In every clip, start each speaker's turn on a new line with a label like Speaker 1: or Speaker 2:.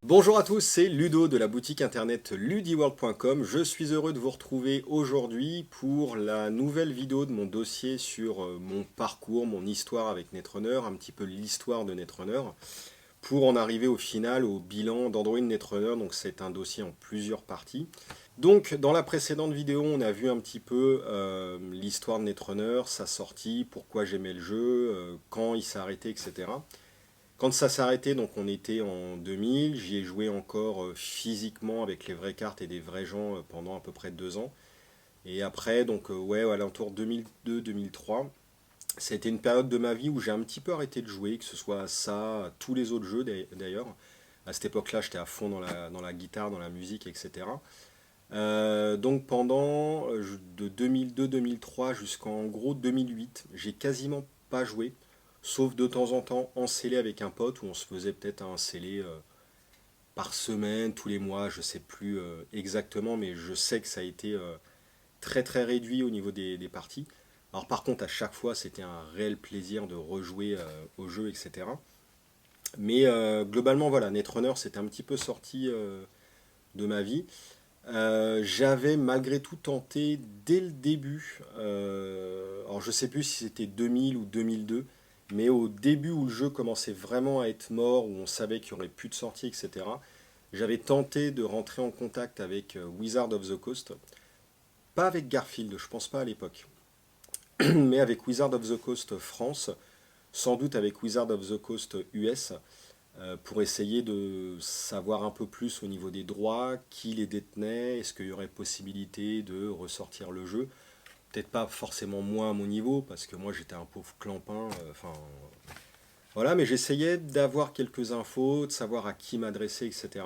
Speaker 1: Bonjour à tous, c'est Ludo de la boutique internet ludiworld.com. Je suis heureux de vous retrouver aujourd'hui pour la nouvelle vidéo de mon dossier sur mon parcours, mon histoire avec Netrunner, un petit peu l'histoire de Netrunner, pour en arriver au final au bilan d'Android Netrunner. Donc c'est un dossier en plusieurs parties. Donc dans la précédente vidéo, on a vu un petit peu l'histoire de Netrunner, sa sortie, pourquoi j'aimais le jeu, quand il s'est arrêté, etc. Quand ça s'est arrêté, donc on était en 2000, j'y ai joué encore physiquement avec les vraies cartes et des vrais gens pendant à peu près 2 ans. Et après, donc ouais, à l'entour 2002-2003, ça a été une période de ma vie où j'ai un petit peu arrêté de jouer, que ce soit à ça, à tous les autres jeux d'ailleurs. À cette époque-là, j'étais à fond dans la guitare, dans la musique, etc. Donc pendant de 2002-2003 jusqu'en gros 2008, j'ai quasiment pas joué, sauf de temps en temps en scellé avec un pote où on se faisait peut-être un scellé par semaine, tous les mois, je sais plus exactement, mais je sais que ça a été très très réduit au niveau des parties. Alors par contre, à chaque fois, c'était un réel plaisir de rejouer au jeu, etc. Mais globalement, voilà, Netrunner, c'était un petit peu sorti de ma vie. J'avais malgré tout tenté dès le début, alors je sais plus si c'était 2000 ou 2002, mais au début où le jeu commençait vraiment à être mort, où on savait qu'il n'y aurait plus de sortie, etc., j'avais tenté de rentrer en contact avec Wizard of the Coast, pas avec Garfield, je pense pas à l'époque, mais avec Wizard of the Coast France, sans doute avec Wizard of the Coast US, pour essayer de savoir un peu plus au niveau des droits, qui les détenait, est-ce qu'il y aurait possibilité de ressortir le jeu. Peut-être pas forcément moi à mon niveau, parce que moi j'étais un pauvre clampin, enfin voilà, mais j'essayais d'avoir quelques infos, de savoir à qui m'adresser, etc.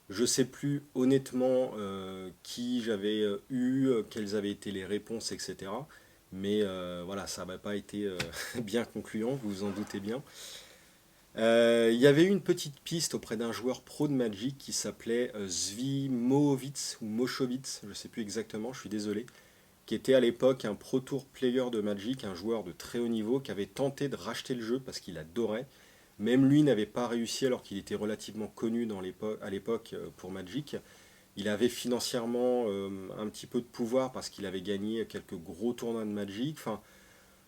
Speaker 1: Je sais plus honnêtement qui j'avais eu, quelles avaient été les réponses, etc. Mais voilà, ça n'a pas été bien concluant, vous vous en doutez bien. Il y avait eu une petite piste auprès d'un joueur pro de Magic qui s'appelait Zvimovic ou Moshowitz, je ne sais plus exactement, je suis désolé, qui était à l'époque un Pro Tour player de Magic, un joueur de très haut niveau qui avait tenté de racheter le jeu parce qu'il adorait. Même lui n'avait pas réussi alors qu'il était relativement connu à l'époque pour Magic. Il avait financièrement un petit peu de pouvoir parce qu'il avait gagné quelques gros tournois de Magic. Enfin,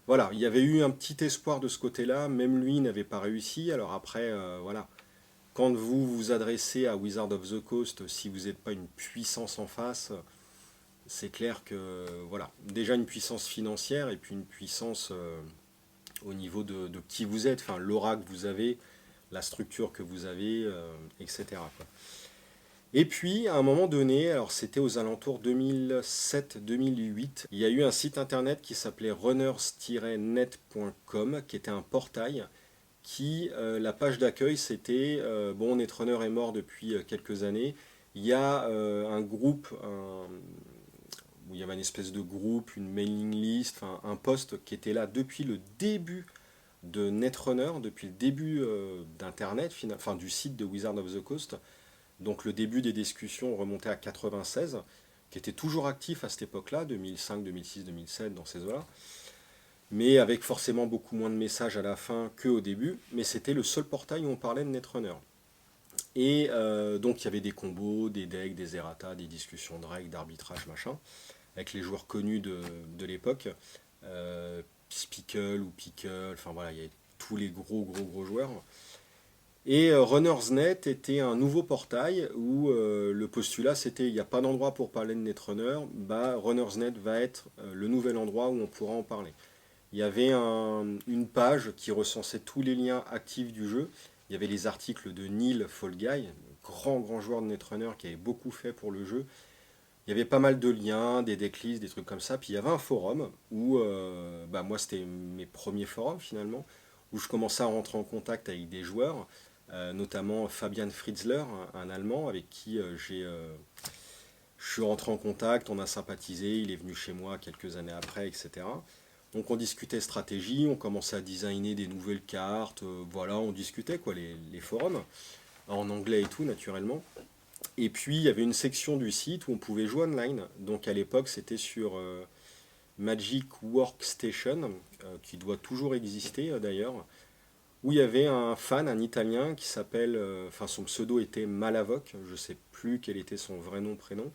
Speaker 1: voilà, il y avait eu un petit espoir de ce côté-là, même lui n'avait pas réussi. Alors après, voilà, quand vous vous adressez à Wizard of the Coast, si vous n'êtes pas une puissance en face, c'est clair que, voilà, déjà une puissance financière et puis une puissance au niveau de qui vous êtes, enfin l'aura que vous avez, la structure que vous avez, etc., quoi. Et puis, à un moment donné, alors c'était aux alentours 2007-2008, il y a eu un site internet qui s'appelait runners-net.com, qui était un portail qui, la page d'accueil, c'était, bon, Netrunner est mort depuis quelques années, il y a un groupe, où il y avait une espèce de groupe, une mailing list, enfin, un poste qui était là depuis le début de Netrunner, depuis le début d'Internet, enfin du site de Wizard of the Coast. Donc le début des discussions remontait à 96, qui était toujours actif à cette époque-là, 2005, 2006, 2007, dans ces eaux-là, mais avec forcément beaucoup moins de messages à la fin qu'au début, mais c'était le seul portail où on parlait de Netrunner. Et donc il y avait des combos, des decks, des errata, des discussions de règles, d'arbitrage, machin, avec les joueurs connus de l'époque, Spickle ou Pickle, enfin voilà, il y avait tous les gros gros gros joueurs. Et Runnersnet était un nouveau portail où le postulat c'était il n'y a pas d'endroit pour parler de Netrunner, bah Runnersnet va être le nouvel endroit où on pourra en parler. Il y avait une page qui recensait tous les liens actifs du jeu. Il y avait les articles de Neil Folguy, grand grand joueur de Netrunner qui avait beaucoup fait pour le jeu. Il y avait pas mal de liens, des decklists, des trucs comme ça. Puis il y avait un forum où, bah moi c'était mes premiers forums finalement, où je commençais à rentrer en contact avec des joueurs, notamment Fabian Fritzler, un Allemand avec qui je suis rentré en contact, on a sympathisé, il est venu chez moi quelques années après, etc. Donc on discutait stratégie, on commençait à designer des nouvelles cartes, voilà, on discutait quoi, les forums, en anglais et tout naturellement. Et puis il y avait une section du site où on pouvait jouer online. Donc à l'époque c'était sur Magic Workstation, qui doit toujours exister d'ailleurs. où il y avait un fan, un Italien, qui s'appelle, enfin son pseudo était Malavoc, je sais plus quel était son vrai nom, prénom,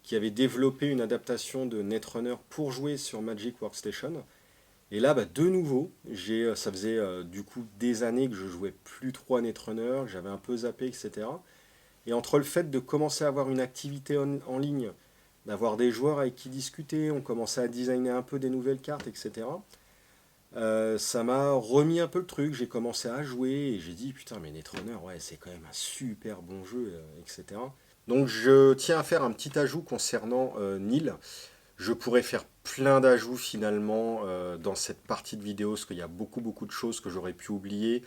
Speaker 1: qui avait développé une adaptation de Netrunner pour jouer sur Magic Workstation. Et là, bah, de nouveau, ça faisait du coup des années que je jouais plus trop à Netrunner, que j'avais un peu zappé, etc. Et entre le fait de commencer à avoir une activité en ligne, d'avoir des joueurs avec qui discuter, on commençait à designer un peu des nouvelles cartes, etc. Ça m'a remis un peu le truc, j'ai commencé à jouer et j'ai dit putain mais Netrunner ouais c'est quand même un super bon jeu, etc. Donc je tiens à faire un petit ajout concernant Nil. Je pourrais faire plein d'ajouts finalement dans cette partie de vidéo, parce qu'il y a beaucoup de choses que j'aurais pu oublier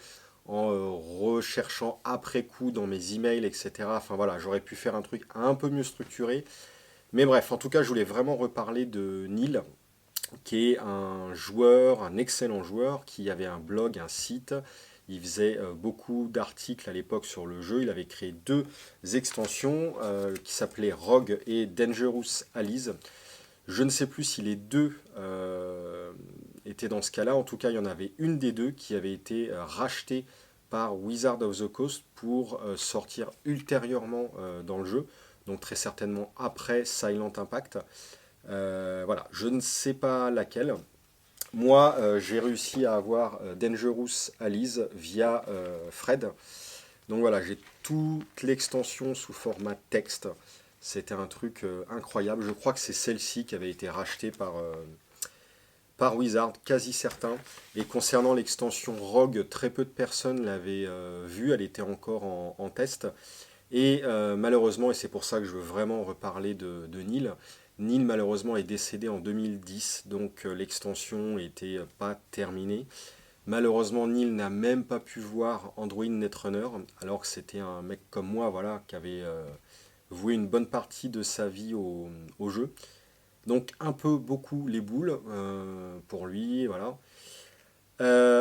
Speaker 1: en recherchant après coup dans mes emails, etc. Enfin voilà, j'aurais pu faire un truc un peu mieux structuré. Mais bref, en tout cas, je voulais vraiment reparler de Neil, qui est un joueur, un excellent joueur, qui avait un blog, un site. Il faisait beaucoup d'articles à l'époque sur le jeu. Il avait créé deux extensions qui s'appelaient Rogue et Dangerous Allies. Je ne sais plus si les deux étaient dans ce cas-là. En tout cas, il y en avait une des deux qui avait été rachetée par Wizard of the Coast pour sortir ultérieurement dans le jeu. Donc très certainement après Silent Impact. Voilà, je ne sais pas laquelle. Moi, j'ai réussi à avoir Dangerous Alice via Fred. Donc voilà, j'ai toute l'extension sous format texte. C'était un truc incroyable. Je crois que c'est celle-ci qui avait été rachetée par Wizard, quasi certain. Et concernant l'extension Rogue, très peu de personnes l'avaient vue. Elle était encore en test. Et malheureusement, et c'est pour ça que je veux vraiment reparler de Neil, Neil malheureusement est décédé en 2010, donc l'extension n'était pas terminée. Malheureusement, Neil n'a même pas pu voir Android Netrunner, alors que c'était un mec comme moi, voilà, qui avait voué une bonne partie de sa vie au jeu. Donc un peu beaucoup les boules pour lui, voilà.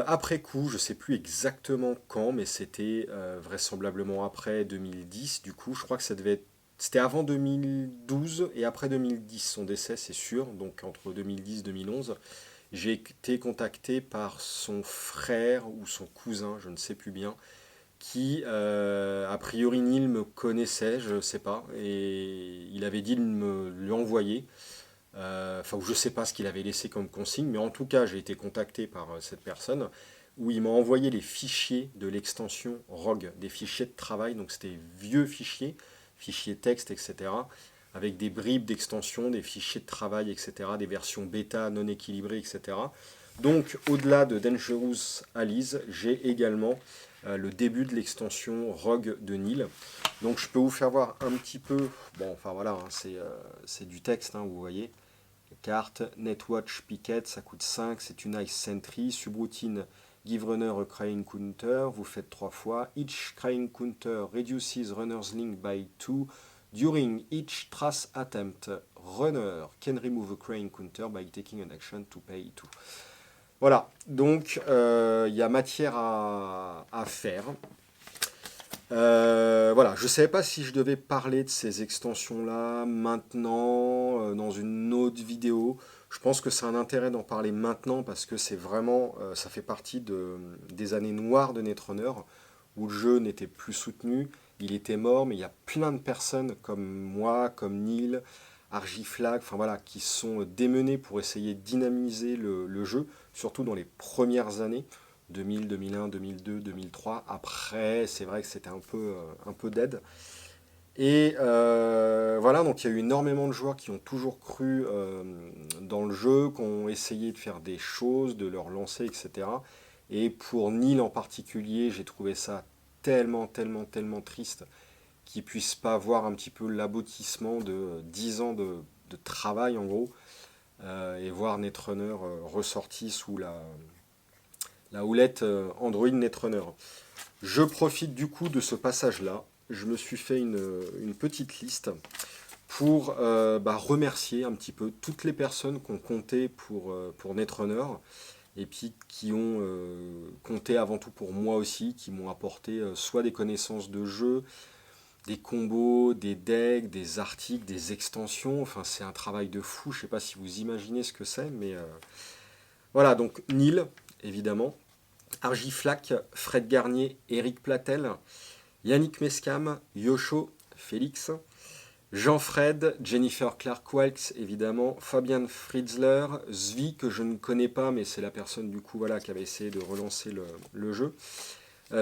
Speaker 1: Après coup, je sais plus exactement quand, mais c'était vraisemblablement après 2010. Du coup, je crois que c'était avant 2012 et après 2010 son décès, c'est sûr. Donc entre 2010 et 2011, j'ai été contacté par son frère ou son cousin, je ne sais plus bien, qui a priori Neil me connaissait, je ne sais pas, et il avait dit de me lui envoyer. Enfin, je ne sais pas ce qu'il avait laissé comme consigne, mais en tout cas, j'ai été contacté par cette personne où il m'a envoyé les fichiers de l'extension Rogue, des fichiers de travail, donc c'était vieux fichiers, fichiers texte, etc., avec des bribes d'extension, des fichiers de travail, etc., des versions bêta non équilibrées, etc. Donc, au-delà de Dangerous Alice, j'ai également le début de l'extension Rogue de Neil. Donc, je peux vous faire voir un petit peu, bon, enfin voilà, hein, c'est du texte, hein, vous voyez. Carte, Netwatch Picket, ça coûte 5, c'est une Ice Sentry, subroutine Give Runner a Crying Counter, vous faites 3 fois. Each Crying Counter reduces runner's link by 2. During each trace attempt, runner can remove a Crying Counter by taking an action to pay 2. Voilà, donc il y a matière à faire. Voilà, je ne savais pas si je devais parler de ces extensions-là maintenant, dans une autre vidéo. Je pense que c'est un intérêt d'en parler maintenant parce que c'est vraiment, ça fait partie des années noires de Netrunner où le jeu n'était plus soutenu, il était mort, mais il y a plein de personnes comme moi, comme Neil, Argiflag, enfin voilà, qui sont démenées pour essayer de dynamiser le jeu, surtout dans les premières années. 2000, 2001, 2002, 2003. Après, c'est vrai que c'était un peu dead. Et voilà, donc il y a eu énormément de joueurs qui ont toujours cru dans le jeu, qui ont essayé de faire des choses, de leur lancer, etc. Et pour Neil en particulier, j'ai trouvé ça tellement triste qu'ils ne puissent pas voir un petit peu l'aboutissement de 10 ans de travail en gros, et voir Netrunner ressorti sous la houlette Android Netrunner. Je profite du coup de ce passage-là. Je me suis fait une petite liste pour remercier un petit peu toutes les personnes qui ont compté pour Netrunner et puis qui ont compté avant tout pour moi aussi, qui m'ont apporté soit des connaissances de jeu, des combos, des decks, des articles, des extensions. Enfin, c'est un travail de fou. Je ne sais pas si vous imaginez ce que c'est, mais voilà. Donc Neil, évidemment. Argiflac, Fred Garnier, Éric Platel, Yannick Mescam, Yocho, Félix, Jean-Fred, Jennifer Clark Wilkes, évidemment, Fabian Fritzler, Zvi, que je ne connais pas, mais c'est la personne du coup voilà, qui avait essayé de relancer le jeu.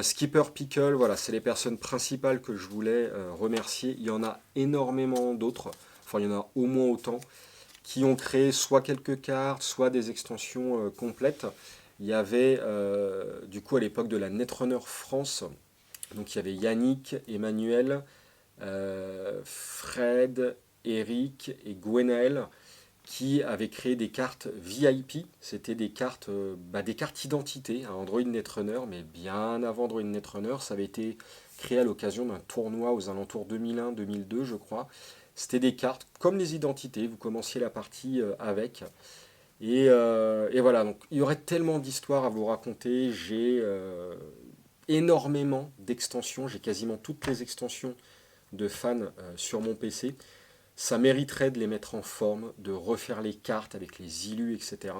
Speaker 1: Skipper Pickle, voilà, c'est les personnes principales que je voulais remercier. Il y en a énormément d'autres, enfin il y en a au moins autant, qui ont créé soit quelques cartes, soit des extensions complètes. Il y avait du coup à l'époque de la Netrunner France, donc il y avait Yannick, Emmanuel, Fred, Eric et Gwenaël qui avaient créé des cartes VIP. C'était des cartes identité à Android Netrunner, mais bien avant Android Netrunner, ça avait été créé à l'occasion d'un tournoi aux alentours 2001-2002, je crois. C'était des cartes comme les identités, vous commenciez la partie avec. Et voilà, donc il y aurait tellement d'histoires à vous raconter. J'ai énormément d'extensions, j'ai quasiment toutes les extensions de fans sur mon PC. Ça mériterait de les mettre en forme, de refaire les cartes avec les illus, etc.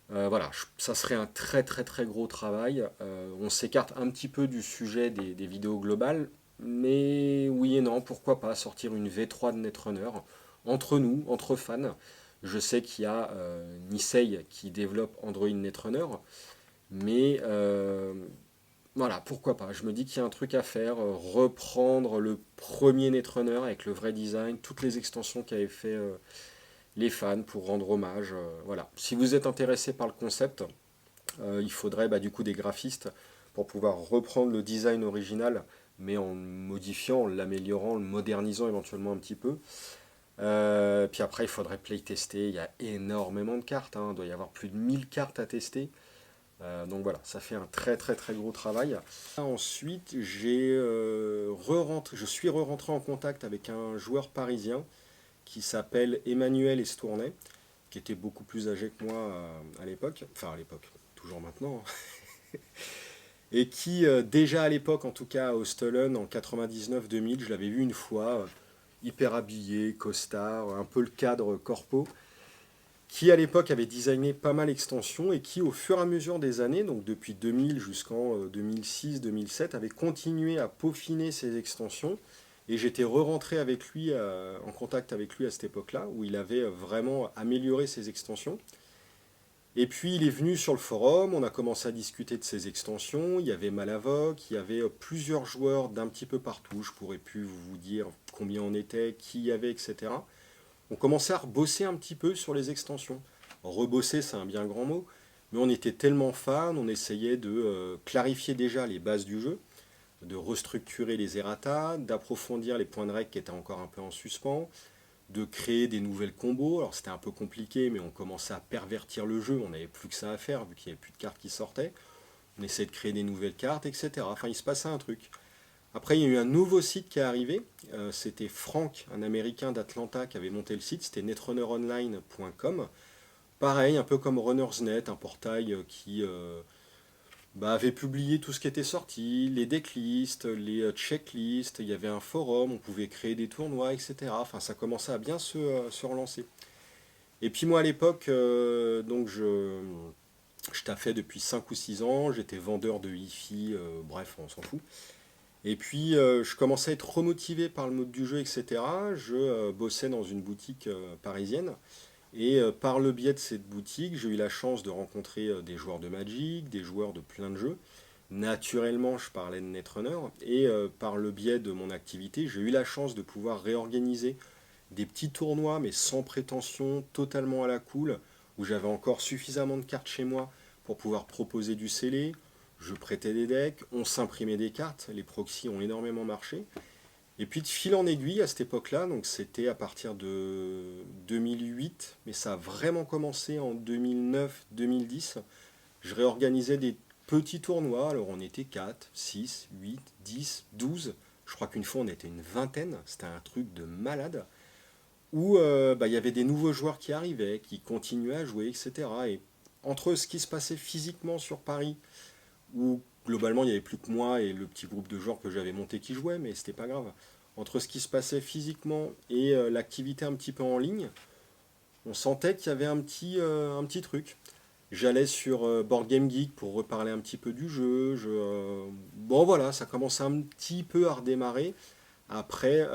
Speaker 1: Voilà, ça serait un très très très gros travail. On s'écarte un petit peu du sujet des vidéos globales, mais oui et non, pourquoi pas sortir une V3 de Netrunner entre nous, entre fans. Je sais qu'il y a Nisei qui développe Android Netrunner, mais voilà, pourquoi pas. Je me dis qu'il y a un truc à faire, reprendre le premier Netrunner avec le vrai design, toutes les extensions qu'avaient fait les fans pour rendre hommage. Voilà. Si vous êtes intéressé par le concept, il faudrait du coup des graphistes pour pouvoir reprendre le design original, mais en le modifiant, en l'améliorant, en le modernisant éventuellement un petit peu. Puis après, il faudrait playtester. Il y a énormément de cartes, hein. Il doit y avoir plus de 1000 cartes à tester. Donc voilà, ça fait un très très très gros travail. Ensuite, je suis re-rentré en contact avec un joueur parisien qui s'appelle Emmanuel Estournet, qui était beaucoup plus âgé que moi à l'époque, enfin à l'époque, toujours maintenant, et qui déjà à l'époque, en tout cas à Ostelen en 99-2000, je l'avais vu une fois, hyper habillé, costard, un peu le cadre corpo, qui à l'époque avait designé pas mal d'extensions et qui au fur et à mesure des années, donc depuis 2000 jusqu'en 2006-2007, avait continué à peaufiner ses extensions. Et j'étais re-rentré avec lui, en contact avec lui à cette époque-là, où il avait vraiment amélioré ses extensions. Et puis il est venu sur le forum, on a commencé à discuter de ses extensions, il y avait Malavoc, il y avait plusieurs joueurs d'un petit peu partout, je pourrais plus vous dire combien on était, qui y avait, etc. On commençait à rebosser un petit peu sur les extensions. Rebosser, c'est un bien grand mot, mais on était tellement fans, on essayait de clarifier déjà les bases du jeu, de restructurer les errata, d'approfondir les points de règle qui étaient encore un peu en suspens, de créer des nouvelles combos. Alors c'était un peu compliqué, mais on commençait à pervertir le jeu, on n'avait plus que ça à faire, vu qu'il n'y avait plus de cartes qui sortaient. On essayait de créer des nouvelles cartes, etc. Enfin, il se passait un truc. Après, il y a eu un nouveau site qui est arrivé. C'était Frank, un Américain d'Atlanta, qui avait monté le site. C'était netrunneronline.com. Pareil, un peu comme RunnersNet, un portail qui avait publié tout ce qui était sorti, les decklists, les checklists. Il y avait un forum, on pouvait créer des tournois, etc. Enfin, ça commençait à bien se relancer. Et puis moi, à l'époque, je taffais depuis 5 ou 6 ans. J'étais vendeur de hi-fi, bref, on s'en fout. Et puis, je commençais à être remotivé par le mode du jeu, etc. Je bossais dans une boutique parisienne. Et par le biais de cette boutique, j'ai eu la chance de rencontrer des joueurs de Magic, des joueurs de plein de jeux. Naturellement, je parlais de Netrunner. Et par le biais de mon activité, j'ai eu la chance de pouvoir réorganiser des petits tournois, mais sans prétention, totalement à la cool, où j'avais encore suffisamment de cartes chez moi pour pouvoir proposer du scellé. Je prêtais des decks, on s'imprimait des cartes, les proxys ont énormément marché. Et puis de fil en aiguille à cette époque-là, donc c'était à partir de 2008, mais ça a vraiment commencé en 2009-2010. Je réorganisais des petits tournois, alors on était 4, 6, 8, 10, 12. Je crois qu'une fois on était une vingtaine, c'était un truc de malade où il y avait des nouveaux joueurs qui arrivaient, qui continuaient à jouer, etc. Et entre ce qui se passait physiquement sur Paris, où globalement il n'y avait plus que moi et le petit groupe de joueurs que j'avais monté qui jouaient, mais c'était pas grave, entre ce qui se passait physiquement et l'activité un petit peu en ligne, on sentait qu'il y avait un petit truc. J'allais sur Board Game Geek pour reparler un petit peu du jeu. Bon voilà, ça commençait un petit peu à redémarrer. Après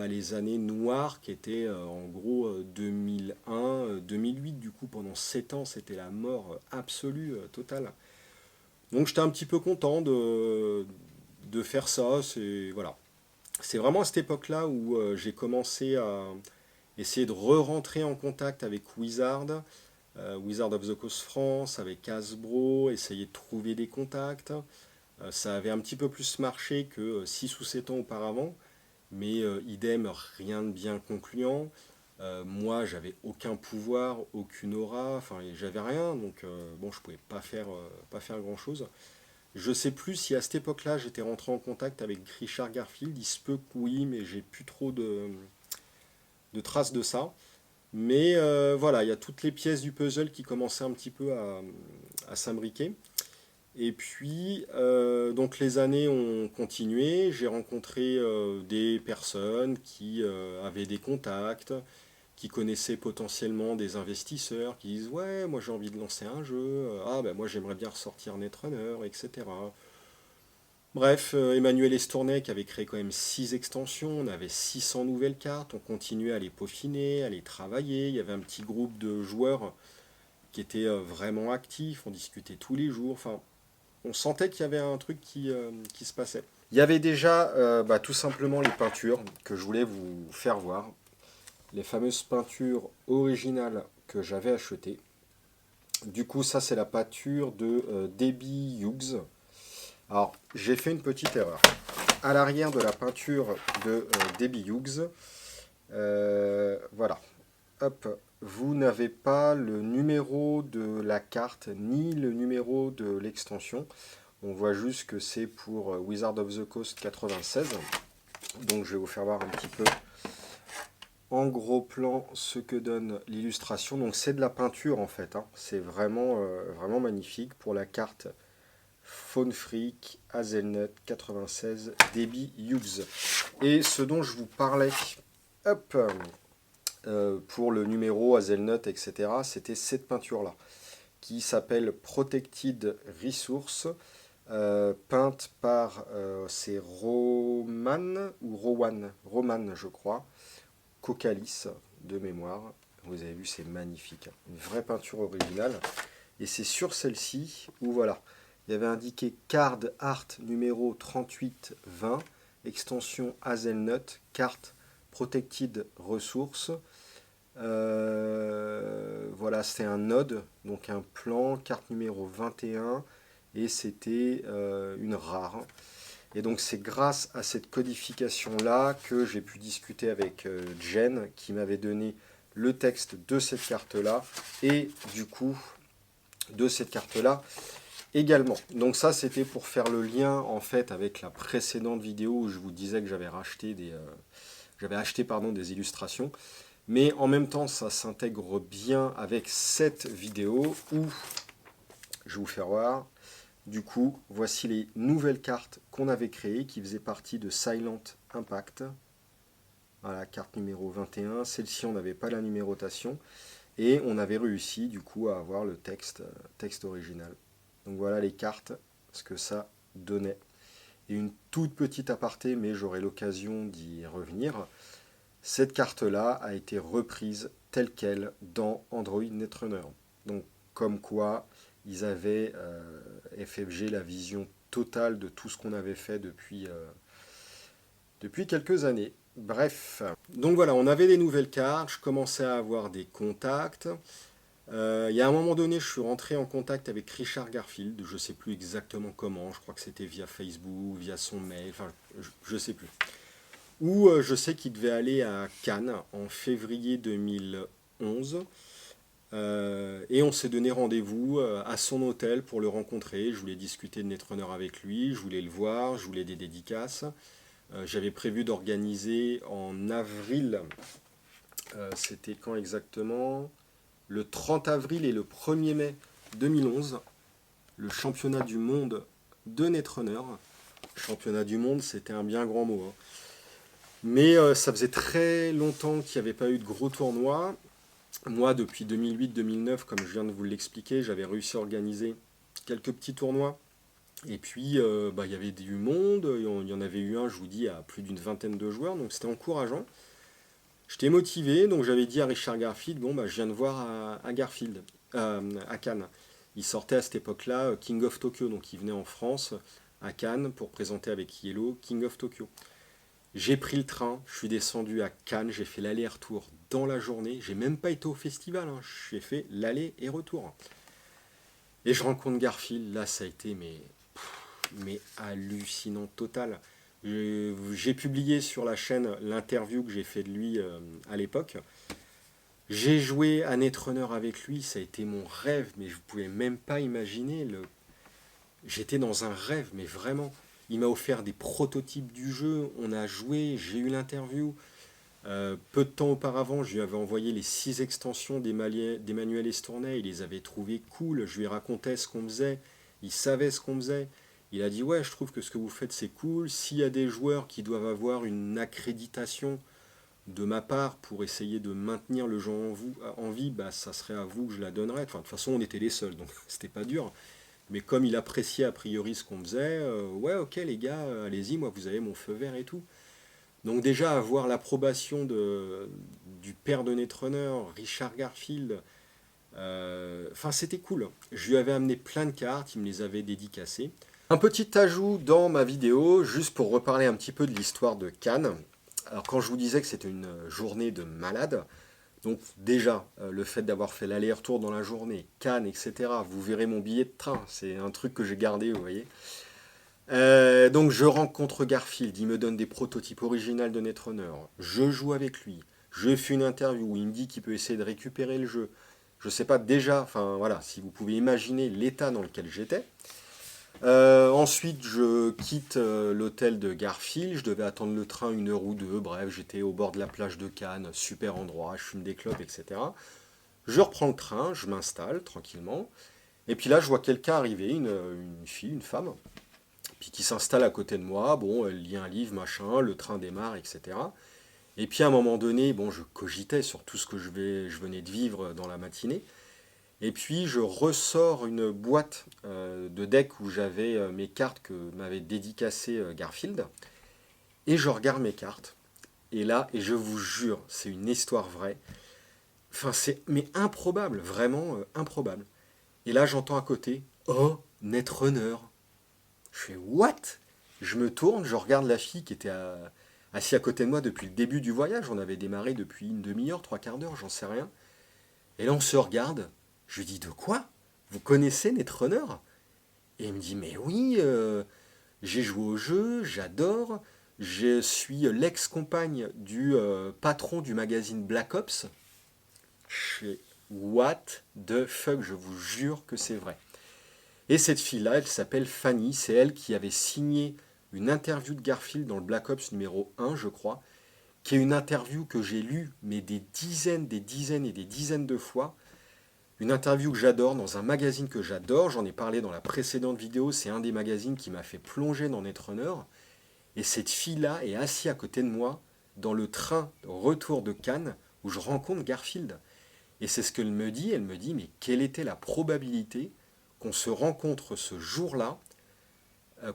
Speaker 1: les années noires qui étaient en gros 2001, 2008, du coup pendant 7 ans c'était la mort absolue, totale. Donc j'étais un petit peu content de faire ça. Voilà. C'est vraiment à cette époque-là où j'ai commencé à essayer de re-rentrer en contact avec Wizard, Wizard of the Coast France, avec Hasbro, essayer de trouver des contacts. Ça avait un petit peu plus marché que 6 ou 7 ans auparavant, mais idem, rien de bien concluant. Moi, j'avais aucun pouvoir, aucune aura, enfin, j'avais rien, donc bon, je pouvais pas faire grand-chose. Je sais plus si à cette époque-là, j'étais rentré en contact avec Richard Garfield. Il se peut que oui, mais j'ai plus trop de traces de ça. Mais voilà, il y a toutes les pièces du puzzle qui commençaient un petit peu à s'imbriquer. Et puis, donc les années ont continué. J'ai rencontré des personnes qui avaient des contacts, qui connaissaient potentiellement des investisseurs, qui disent ouais, moi j'ai envie de lancer un jeu. Ah ben moi j'aimerais bien ressortir Netrunner, etc. Bref, Emmanuel Estournay qui avait créé quand même 6 extensions, on avait 600 nouvelles cartes, on continuait à les peaufiner, à les travailler. Il y avait un petit groupe de joueurs qui était vraiment actif, on discutait tous les jours. Enfin, on sentait qu'il y avait un truc qui se passait. Il y avait déjà tout simplement les peintures que je voulais vous faire voir. Les fameuses peintures originales que j'avais achetées. Du coup, ça c'est la peinture de Debbie Hughes. Alors, j'ai fait une petite erreur. À l'arrière de la peinture de Debbie Hughes, voilà. Hop, vous n'avez pas le numéro de la carte ni le numéro de l'extension. On voit juste que c'est pour Wizard of the Coast 96. Donc je vais vous faire voir un petit peu en gros plan ce que donne l'illustration. Donc c'est de la peinture en fait, hein. C'est vraiment magnifique pour la carte Faune Freak Hazelnut 96 Debbie Hughes. Et ce dont je vous parlais, hop, pour le numéro Hazelnut, etc., c'était cette peinture-là, qui s'appelle Protected Resource, peinte par, c'est Roman, ou Rowan, Roman je crois, Cocalis, de mémoire. Vous avez vu, c'est magnifique, hein. Une vraie peinture originale. Et c'est sur celle-ci où, voilà, il y avait indiqué Card Art numéro 3820, extension Hazelnut, carte Protected Resource. Voilà, c'était un node, donc un plan, carte numéro 21, et c'était une rare. Et donc c'est grâce à cette codification-là que j'ai pu discuter avec Jen, qui m'avait donné le texte de cette carte-là, et du coup de cette carte-là également. Donc ça c'était pour faire le lien en fait avec la précédente vidéo où je vous disais que j'avais acheté des illustrations. Mais en même temps, ça s'intègre bien avec cette vidéo où je vais vous faire voir. Du coup, voici les nouvelles cartes qu'on avait créées qui faisaient partie de Silent Impact. Voilà, carte numéro 21. Celle-ci, on n'avait pas la numérotation. Et on avait réussi du coup à avoir le texte original. Donc voilà les cartes, ce que ça donnait. Et une toute petite aparté, mais j'aurai l'occasion d'y revenir. Cette carte-là a été reprise telle qu'elle dans Android Netrunner. Donc, comme quoi, ils avaient FFG la vision totale de tout ce qu'on avait fait depuis quelques années. Bref. Donc voilà, on avait des nouvelles cartes, je commençais à avoir des contacts. Il y a un moment donné, je suis rentré en contact avec Richard Garfield, je ne sais plus exactement comment, je crois que c'était via Facebook, via son mail, enfin, je ne sais plus. Où je sais qu'il devait aller à Cannes en février 2011. Et on s'est donné rendez-vous à son hôtel pour le rencontrer. Je voulais discuter de Netrunner avec lui, je voulais le voir, je voulais des dédicaces. J'avais prévu d'organiser en avril, c'était quand exactement? Le 30 avril et le 1er mai 2011, le championnat du monde de Netrunner. Championnat du monde, c'était un bien grand mot, hein. Mais ça faisait très longtemps qu'il n'y avait pas eu de gros tournois. Moi, depuis 2008-2009, comme je viens de vous l'expliquer, j'avais réussi à organiser quelques petits tournois. Et puis, il y avait du monde, il y en avait eu un, je vous dis, à plus d'une vingtaine de joueurs, donc c'était encourageant. J'étais motivé, donc j'avais dit à Richard Garfield, bon, bah, je viens de voir à Garfield, à Cannes. Il sortait à cette époque-là King of Tokyo, donc il venait en France, à Cannes, pour présenter avec Yellow King of Tokyo. J'ai pris le train, je suis descendu à Cannes, j'ai fait l'aller-retour dans la journée. J'ai même pas été au festival, hein, j'ai fait l'aller et retour. Et je rencontre Garfield, là ça a été mais hallucinant total. J'ai publié sur la chaîne l'interview que j'ai fait de lui à l'époque. J'ai joué à Netrunner avec lui, ça a été mon rêve, mais je ne pouvais même pas imaginer. J'étais dans un rêve, mais vraiment. Il m'a offert des prototypes du jeu, on a joué, j'ai eu l'interview. Peu de temps auparavant, je lui avais envoyé les 6 extensions d'Emmanuel Estournay, il les avait trouvées cool, je lui racontais ce qu'on faisait, il savait ce qu'on faisait. Il a dit ouais, je trouve que ce que vous faites c'est cool, s'il y a des joueurs qui doivent avoir une accréditation de ma part pour essayer de maintenir le jeu en vie, bah, ça serait à vous que je la donnerais. Enfin, de toute façon, on était les seuls, donc c'était pas dur. Mais comme il appréciait a priori ce qu'on faisait, ouais, ok les gars, allez-y, moi vous avez mon feu vert et tout. Donc déjà avoir l'approbation du père de Netrunner, Richard Garfield, enfin c'était cool. Je lui avais amené plein de cartes, il me les avait dédicacées. Un petit ajout dans ma vidéo, juste pour reparler un petit peu de l'histoire de Cannes. Alors quand je vous disais que c'était une journée de malade, donc déjà le fait d'avoir fait l'aller-retour dans la journée, Cannes, etc., vous verrez mon billet de train, c'est un truc que j'ai gardé, vous voyez. Donc je rencontre Garfield, il me donne des prototypes originaux de Netrunner, je joue avec lui, je fais une interview où il me dit qu'il peut essayer de récupérer le jeu. Je sais pas déjà, enfin voilà, si vous pouvez imaginer l'état dans lequel j'étais. Ensuite, je quitte l'hôtel de Garfield, je devais attendre le train 1 heure ou 2, bref, j'étais au bord de la plage de Cannes, super endroit, je fume des clopes, etc. Je reprends le train, je m'installe tranquillement, et puis là, je vois quelqu'un arriver, une fille, une femme, puis qui s'installe à côté de moi, bon, elle lit un livre, machin, le train démarre, etc. Et puis à un moment donné, bon, je cogitais sur tout ce que je venais de vivre dans la matinée, et puis je ressors une boîte de deck où j'avais mes cartes que m'avait dédicacé Garfield. Et je regarde mes cartes. Et là, et je vous jure, c'est une histoire vraie. Enfin, c'est mais improbable, vraiment improbable. Et là, j'entends à côté, oh, Netrunner. Je fais what? Je me tourne, je regarde la fille qui était assise à côté de moi depuis le début du voyage. On avait démarré depuis une demi-heure, 3/4 d'heure, j'en sais rien. Et là, on se regarde. Je lui dis de quoi? Vous connaissez Netrunner? Et il me dit mais oui, j'ai joué au jeu, j'adore. Je suis l'ex-compagne du patron du magazine Black Ops. Je fais what the fuck, je vous jure que c'est vrai. Et cette fille-là, elle s'appelle Fanny, c'est elle qui avait signé une interview de Garfield dans le Black Ops numéro 1, je crois, qui est une interview que j'ai lue, mais des dizaines et des dizaines de fois. Une interview que j'adore dans un magazine que j'adore, j'en ai parlé dans la précédente vidéo, c'est un des magazines qui m'a fait plonger dans Netrunner. Et cette fille-là est assise à côté de moi dans le train retour de Cannes où je rencontre Garfield. Et c'est ce qu'elle me dit, elle me dit mais quelle était la probabilité qu'on se rencontre ce jour-là,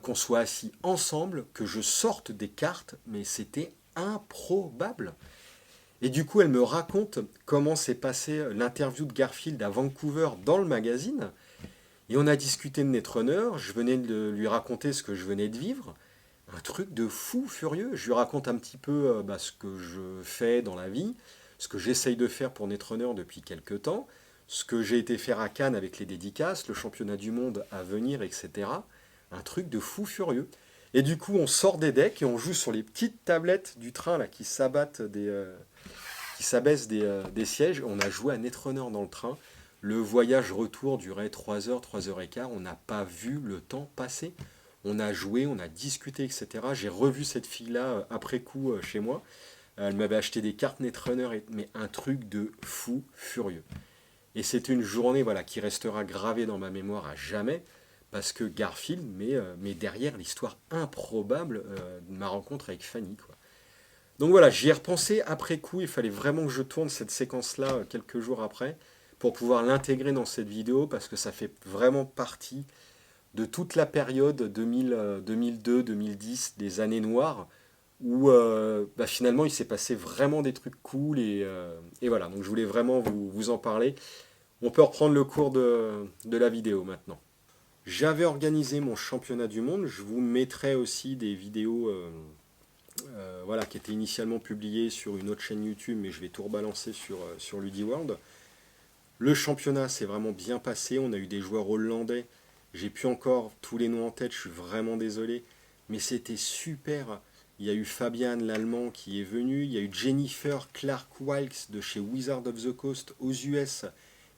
Speaker 1: qu'on soit assis ensemble, que je sorte des cartes, mais c'était improbable. Et du coup, elle me raconte comment s'est passée l'interview de Garfield à Vancouver dans le magazine. Et on a discuté de Netrunner, je venais de lui raconter ce que je venais de vivre. Un truc de fou furieux. Je lui raconte un petit peu ce que je fais dans la vie, ce que j'essaye de faire pour Netrunner depuis quelques temps, ce que j'ai été faire à Cannes avec les dédicaces, le championnat du monde à venir, etc. Un truc de fou furieux. Et du coup, on sort des decks et on joue sur les petites tablettes du train là, qui s'abattent qui s'abaissent des sièges. On a joué à Netrunner dans le train. Le voyage retour durait 3 heures, 3 heures et quart. On n'a pas vu le temps passer. On a joué, on a discuté, etc. J'ai revu cette fille-là après coup chez moi. Elle m'avait acheté des cartes Netrunner, mais un truc de fou furieux. Et c'est une journée voilà, qui restera gravée dans ma mémoire à jamais, parce que Garfield met derrière l'histoire improbable de ma rencontre avec Fanny, quoi. Donc voilà, j'y ai repensé après coup, il fallait vraiment que je tourne cette séquence-là quelques jours après pour pouvoir l'intégrer dans cette vidéo parce que ça fait vraiment partie de toute la période 2000, 2002-2010, des années noires, où bah, finalement il s'est passé vraiment des trucs cool et voilà, donc je voulais vraiment vous en parler. On peut reprendre le cours de la vidéo maintenant. J'avais organisé mon championnat du monde, je vous mettrai aussi des vidéos voilà, qui étaient initialement publiées sur une autre chaîne YouTube, mais je vais tout rebalancer sur LudiWorld. Le championnat s'est vraiment bien passé, on a eu des joueurs hollandais, j'ai plus encore tous les noms en tête, je suis vraiment désolé, mais c'était super. Il y a eu Fabian l'Allemand qui est venu, il y a eu Jennifer Clark Wilkes de chez Wizard of the Coast aux US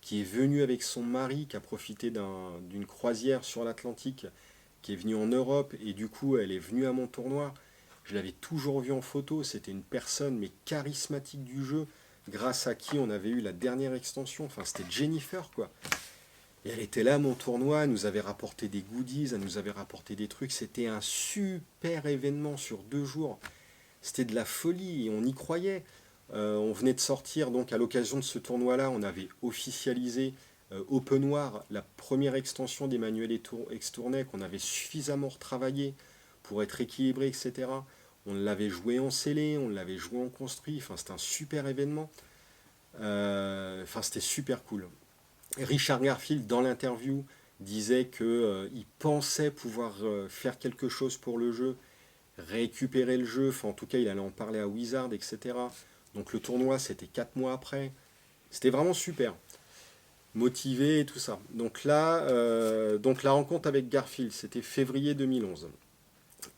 Speaker 1: qui est venue avec son mari, qui a profité d'une croisière sur l'Atlantique, qui est venue en Europe et du coup elle est venue à mon tournoi. Je l'avais toujours vue en photo, c'était une personne mais charismatique du jeu, grâce à qui on avait eu la dernière extension. Enfin, c'était Jennifer, quoi. Et elle était là à mon tournoi, elle nous avait rapporté des goodies, elle nous avait rapporté des trucs. C'était un super événement sur 2 jours. C'était de la folie et on y croyait. On venait de sortir, donc à l'occasion de ce tournoi-là, on avait officialisé Open War, la première extension d'Emmanuel Extournay, qu'on avait suffisamment retravaillé pour être équilibré, etc. On l'avait joué en scellé, on l'avait joué en construit, enfin c'était un super événement. Enfin c'était super cool. Richard Garfield, dans l'interview, disait qu'il pensait pouvoir faire quelque chose pour le jeu, récupérer le jeu, enfin en tout cas il allait en parler à Wizard, etc. Donc le tournoi c'était 4 mois après. C'était vraiment super, motivé et tout ça. Donc là, donc la rencontre avec Garfield, c'était février 2011.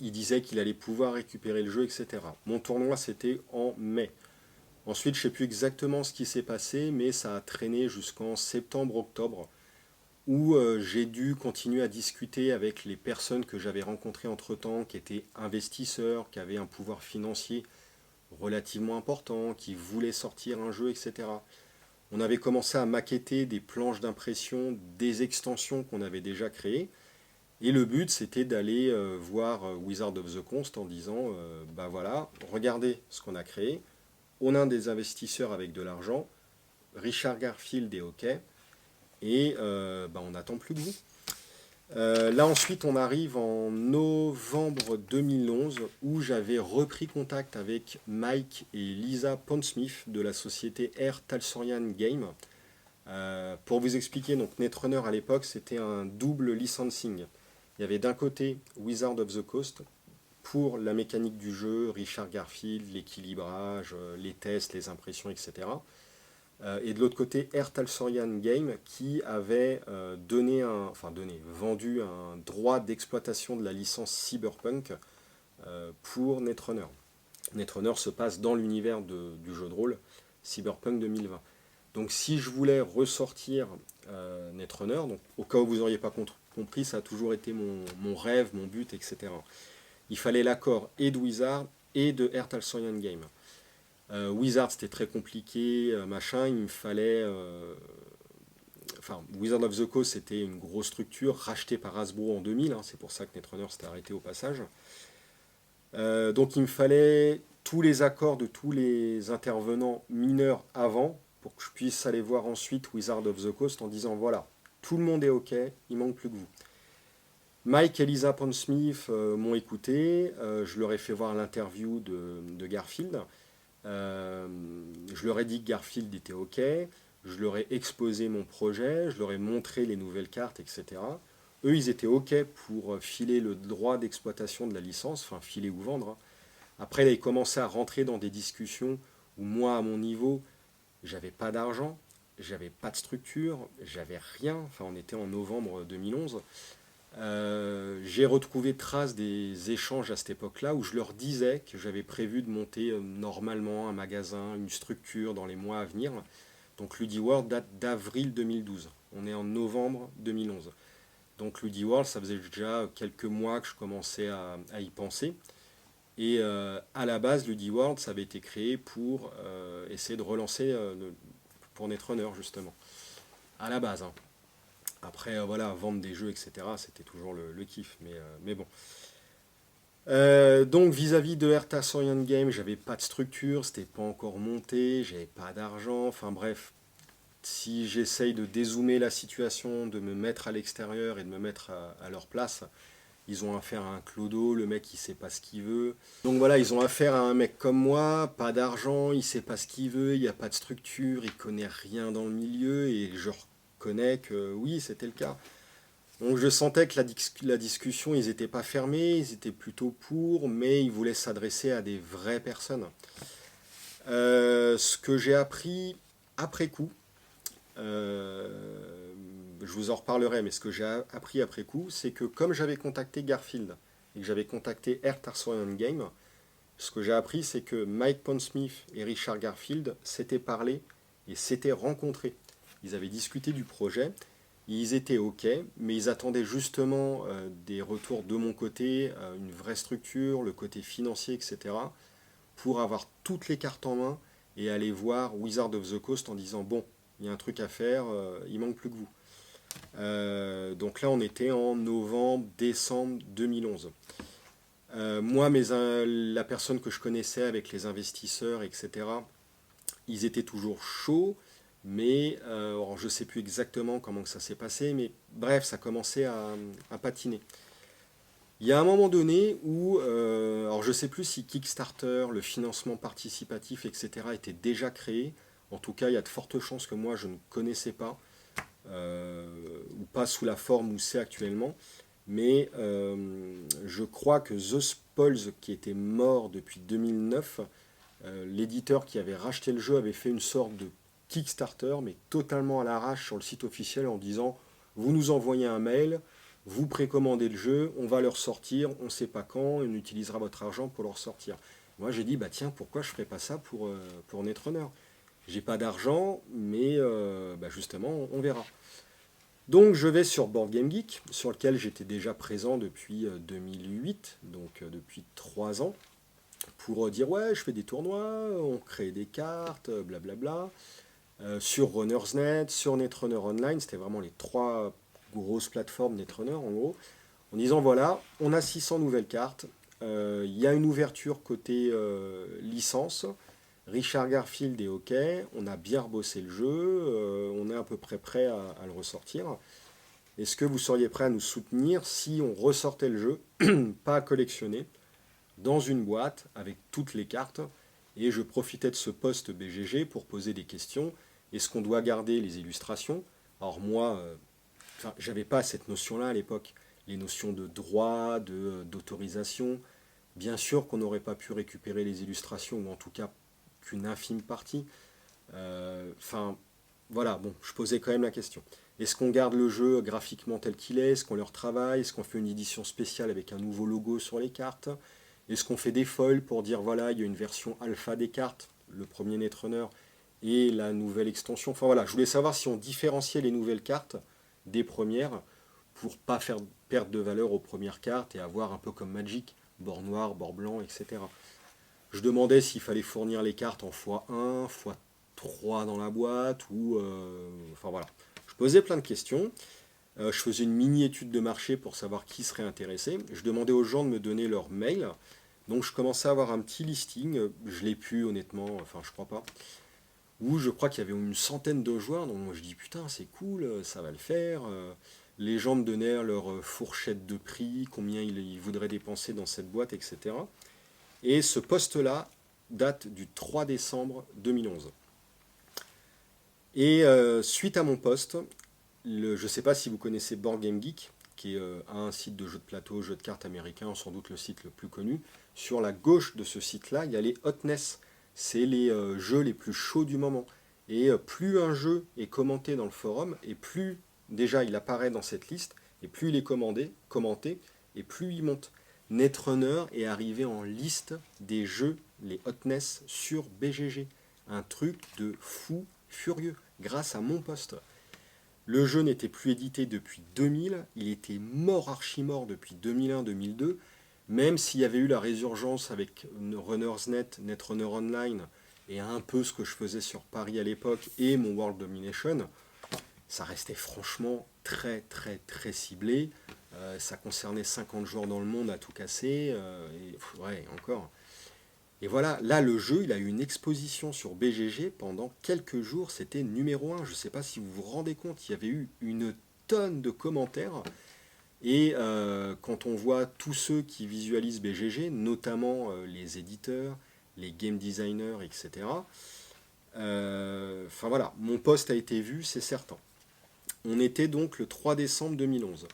Speaker 1: Il disait qu'il allait pouvoir récupérer le jeu, etc. Mon tournoi c'était en mai. Ensuite, je ne sais plus exactement ce qui s'est passé, mais ça a traîné jusqu'en septembre-octobre, où j'ai dû continuer à discuter avec les personnes que j'avais rencontrées entre-temps, qui étaient investisseurs, qui avaient un pouvoir financier relativement important, qui voulaient sortir un jeu, etc. On avait commencé à maqueter des planches d'impression, des extensions qu'on avait déjà créées, et le but c'était d'aller voir Wizard of the Coast en disant, bah voilà, regardez ce qu'on a créé, on a des investisseurs avec de l'argent, Richard Garfield est OK, et bah, on n'attend plus de vous. Là ensuite on arrive en novembre 2011 où j'avais repris contact avec Mike et Lisa Pondsmith de la société Air Talsorian Game. Pour vous expliquer, donc Netrunner à l'époque c'était un double licensing. Il y avait d'un côté Wizard of the Coast pour la mécanique du jeu, Richard Garfield, l'équilibrage, les tests, les impressions, etc. Et de l'autre côté, Air Talsorian Game qui avait vendu un droit d'exploitation de la licence Cyberpunk pour Netrunner. Netrunner se passe dans l'univers du jeu de rôle Cyberpunk 2020. Donc si je voulais ressortir Netrunner, donc au cas où vous n'auriez pas compris, ça a toujours été mon rêve, mon but, etc. Il fallait l'accord et de Wizard et de Air Talsorian Game. Wizard c'était très compliqué, machin, il me fallait... Enfin, Wizard of the Coast c'était une grosse structure rachetée par Hasbro en 2000, hein, c'est pour ça que Netrunner s'était arrêté au passage. Donc il me fallait tous les accords de tous les intervenants mineurs avant pour que je puisse aller voir ensuite Wizard of the Coast en disant voilà, tout le monde est OK, il manque plus que vous. Mike et Lisa Pondsmith m'ont écouté, je leur ai fait voir l'interview de Garfield. Je leur ai dit que Garfield était OK, je leur ai exposé mon projet, je leur ai montré les nouvelles cartes, etc. Eux, ils étaient OK pour filer le droit d'exploitation de la licence, enfin filer ou vendre, hein. Après, là, ils commençaient à rentrer dans des discussions où moi, à mon niveau, j'avais pas d'argent, j'avais pas de structure, j'avais rien. Enfin, on était en novembre 2011. J'ai retrouvé trace des échanges à cette époque-là où je leur disais que j'avais prévu de monter normalement un magasin, une structure dans les mois à venir. Donc LudiWorld date d'avril 2012. On est en novembre 2011. Donc LudiWorld, ça faisait déjà quelques mois que je commençais à y penser. Et à la base, LudiWorld, ça avait été créé pour essayer de relancer pour Netrunner, justement. À la base, hein. Après, voilà, vendre des jeux, etc., c'était toujours le kiff. Mais bon. Donc vis-à-vis de Earth Arthurian Game, j'avais pas de structure, c'était pas encore monté, j'avais pas d'argent, enfin bref, si j'essaye de dézoomer la situation, de me mettre à l'extérieur et de me mettre à leur place, ils ont affaire à un clodo, le mec il sait pas ce qu'il veut. Donc voilà, ils ont affaire à un mec comme moi, pas d'argent, il sait pas ce qu'il veut, il n'y a pas de structure, il connaît rien dans le milieu et je reconnais que oui, c'était le cas. Donc je sentais que la discussion, ils n'étaient pas fermés, ils étaient plutôt pour, mais ils voulaient s'adresser à des vraies personnes. Ce que j'ai appris après coup, je vous en reparlerai, mais ce que j'ai appris après coup, c'est que comme j'avais contacté Garfield et que j'avais contacté Earth Arthurian Game, ce que j'ai appris, c'est que Mike Pondsmith et Richard Garfield s'étaient parlé et s'étaient rencontrés. Ils avaient discuté du projet, ils étaient OK, mais ils attendaient justement des retours de mon côté, une vraie structure, le côté financier, etc., pour avoir toutes les cartes en main et aller voir Wizard of the Coast en disant, bon, il y a un truc à faire, il manque plus que vous. Donc là, on était en novembre, décembre 2011. Moi, la personne que je connaissais avec les investisseurs, etc., ils étaient toujours chauds, mais alors je ne sais plus exactement comment que ça s'est passé, mais bref, ça commençait à patiner. Il y a un moment donné où, alors je ne sais plus si Kickstarter, le financement participatif, etc., était déjà créé. En tout cas, il y a de fortes chances que moi, je ne connaissais pas, ou pas sous la forme où c'est actuellement. Mais je crois que The Spoils, qui était mort depuis 2009, l'éditeur qui avait racheté le jeu avait fait une sorte de Kickstarter, mais totalement à l'arrache sur le site officiel en disant, vous nous envoyez un mail, vous précommandez le jeu, on va le ressortir, on ne sait pas quand, on utilisera votre argent pour le ressortir. Moi j'ai dit, bah tiens, pourquoi je ne ferais pas ça pour Netrunner? J'ai pas d'argent, mais bah justement, on verra. Donc je vais sur Board Game Geek, sur lequel j'étais déjà présent depuis 2008, donc depuis 3 ans, pour dire ouais, je fais des tournois, on crée des cartes, blablabla. Sur Runnersnet, sur Netrunner Online, c'était vraiment les 3 grosses plateformes Netrunner en gros, en disant voilà, on a 600 nouvelles cartes, il y a une ouverture côté licence, Richard Garfield est OK, on a bien rebossé le jeu, on est à peu près prêt à le ressortir. Est-ce que vous seriez prêt à nous soutenir si on ressortait le jeu, pas à collectionner, dans une boîte avec toutes les cartes? Et je profitais de ce post BGG pour poser des questions. Est-ce qu'on doit garder les illustrations? Alors moi, j'avais pas cette notion-là à l'époque. Les notions de droit, d'autorisation. Bien sûr qu'on n'aurait pas pu récupérer les illustrations, ou en tout cas qu'une infime partie. Enfin, voilà, bon, je posais quand même la question. Est-ce qu'on garde le jeu graphiquement tel qu'il est? Est-ce qu'on le retravaille? Est-ce qu'on fait une édition spéciale avec un nouveau logo sur les cartes? Est-ce qu'on fait des foils pour dire voilà, il y a une version alpha des cartes, le premier Netrunner, et la nouvelle extension? Enfin voilà, je voulais savoir si on différenciait les nouvelles cartes des premières pour pas faire perdre de valeur aux premières cartes et avoir un peu comme Magic, bord noir, bord blanc, etc. Je demandais s'il fallait fournir les cartes en x1, x3 dans la boîte, ou... enfin voilà. Je posais plein de questions. Je faisais une mini-étude de marché pour savoir qui serait intéressé. Je demandais aux gens de me donner leur mail. Donc je commençais à avoir un petit listing. Je l'ai pu honnêtement, enfin je crois pas. Où je crois qu'il y avait une centaine de joueurs. Donc moi je dis putain c'est cool, ça va le faire. Les gens me donnaient leur fourchette de prix, combien ils voudraient dépenser dans cette boîte, etc. Et ce poste-là date du 3 décembre 2011. Et suite à mon poste, je ne sais pas si vous connaissez Board Game Geek, qui est un site de jeux de plateau, jeux de cartes américains, sans doute le site le plus connu. Sur la gauche de ce site-là, il y a les hotness. C'est les jeux les plus chauds du moment. Et plus un jeu est commenté dans le forum, et plus déjà il apparaît dans cette liste, et plus il est commenté, et plus il monte. Netrunner est arrivé en liste des jeux, les hotness, sur BGG. Un truc de fou furieux, grâce à mon poste. Le jeu n'était plus édité depuis 2000, il était mort, archi-mort depuis 2001-2002, même s'il y avait eu la résurgence avec Runnersnet, Netrunner Online, et un peu ce que je faisais sur Paris à l'époque, et mon World Domination, ça restait franchement très très très ciblé. Ça concernait 50 joueurs dans le monde à tout casser. Ouais, encore. Et voilà, là le jeu, il a eu une exposition sur BGG pendant quelques jours, c'était numéro un. Je ne sais pas si vous vous rendez compte, il y avait eu une tonne de commentaires. Et quand on voit tous ceux qui visualisent BGG, notamment les éditeurs, les game designers, etc. Enfin voilà, mon post a été vu, c'est certain. On était donc le 3 décembre 2011.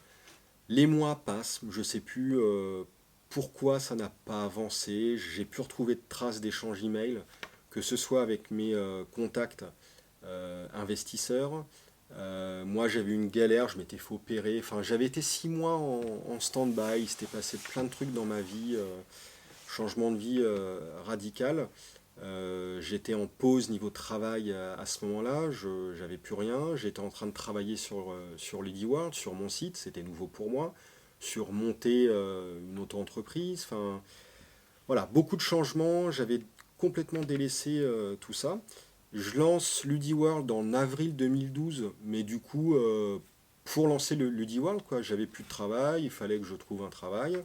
Speaker 1: Les mois passent, je ne sais plus pourquoi ça n'a pas avancé. J'ai pu retrouver de traces d'échanges email, que ce soit avec mes contacts investisseurs. Moi, j'avais une galère, je m'étais fait opérer. Enfin, j'avais été 6 mois en stand-by. Il s'était passé plein de trucs dans ma vie, changement de vie radical. J'étais en pause niveau travail à ce moment-là, je j'avais plus rien, j'étais en train de travailler sur Lady World, sur mon site, c'était nouveau pour moi, sur monter une auto-entreprise, enfin voilà, beaucoup de changements, j'avais complètement délaissé tout ça. Je lance LudiWorld en avril 2012, mais du coup, pour lancer le LudiWorld, quoi, j'avais plus de travail, il fallait que je trouve un travail.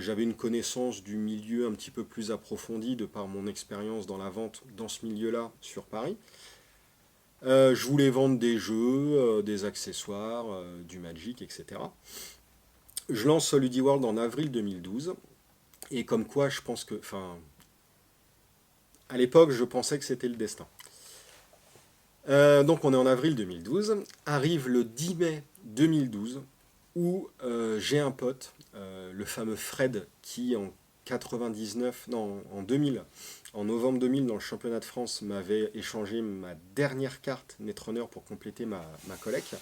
Speaker 1: J'avais une connaissance du milieu un petit peu plus approfondie de par mon expérience dans la vente dans ce milieu-là sur Paris. Je voulais vendre des jeux, des accessoires, du Magic, etc. Je lance LudiWorld en avril 2012. Et comme quoi, je pense que, enfin, à l'époque, je pensais que c'était le destin. Donc on est en avril 2012. Arrive le 10 mai 2012 où j'ai un pote, le fameux Fred, qui en 99, non, en 2000, en novembre 2000, dans le championnat de France, m'avait échangé ma dernière carte Netrunner pour compléter ma collecte.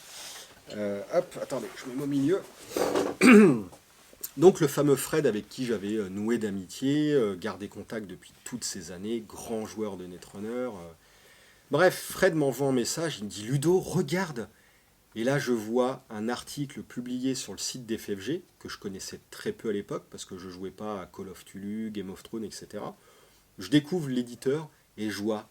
Speaker 1: Hop, attendez, je me mets au milieu. Donc le fameux Fred avec qui j'avais noué d'amitié, gardé contact depuis toutes ces années, grand joueur de Netrunner. Bref, Fred m'envoie un message, il me dit Ludo, regarde. Et là, je vois un article publié sur le site d'FFG, que je connaissais très peu à l'époque, parce que je jouais pas à Call of Cthulhu, Game of Thrones, etc. Je découvre l'éditeur et je vois